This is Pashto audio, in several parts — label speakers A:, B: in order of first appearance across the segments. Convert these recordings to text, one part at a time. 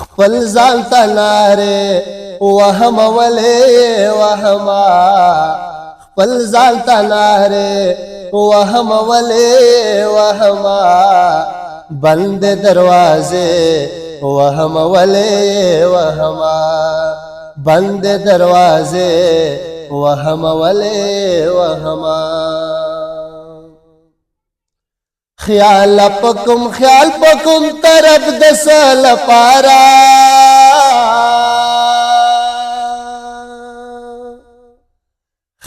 A: خپل ځان ته نارې وهمولې وهما خپل ځان ته نارې وهمولې وهما بند دروازې وهمولې وهما بند دروازې وهمولې وهما خیال پکم طرف دسل پارا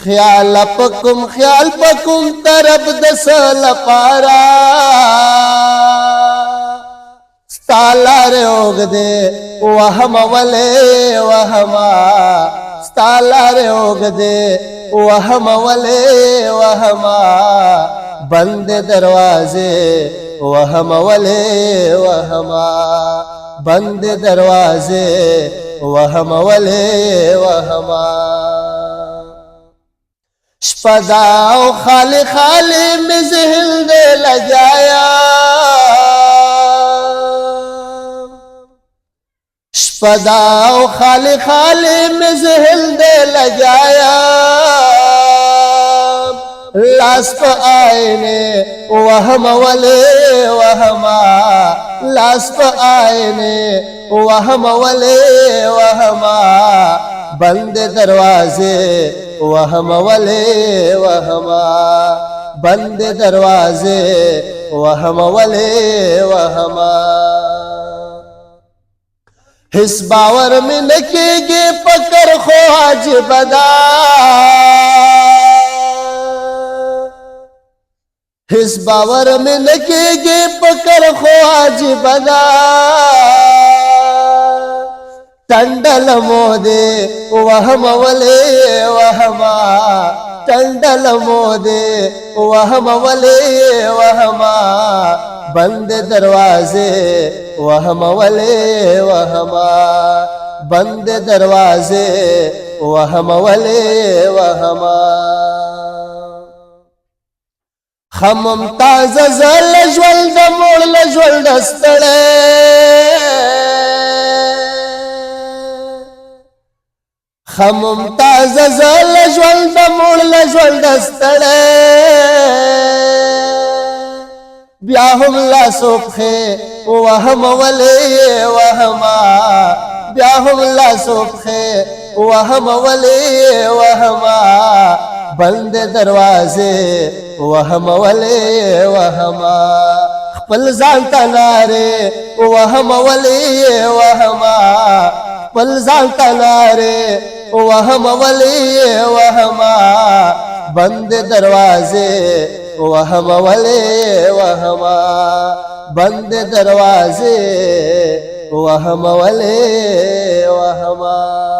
A: خیال پکم طرف دسل پارا ستالار اوگ دے وهمولے وهما ستالار اوگ دے وهمولے وهما بند دروازے وهمولے وهما بند دروازے وهمولے وهما شپدا او خالی خالی میں ذہن دے لگایا شپدا او خالی خالی میں ذہن دے لگایا لاس پا آئینے وهمولے وهما لاس پا آئینے وهمولے وهما بند دروازے وهمولے وهما بند دروازے وهمولے وهما حس باور میں نکے گے پکر خواج بدا حس باور میں نکے گے پکر خواج بدا ٹنڈل مودے وهمولے وهما ٹنڈل مودے وهمولے وهما بند دروازے وهمولے وهما بند دروازے وهمولے وهما خمم تازه زل ژوند د موړ له ژوند ستړی خمم تازه زل ژوند د موړ له ژوند ستړی بیا هم لاسو پښې وهمولې وهما بیا هم لاسو پښې وهمولې وهما بند دروازے وهمولے وهما خپل ځان ته نارې وهمولې وهما خپل ځان ته نارې وهمولې وهما بند دروازے وهمولے وهما بند دروازے وهمولے وهما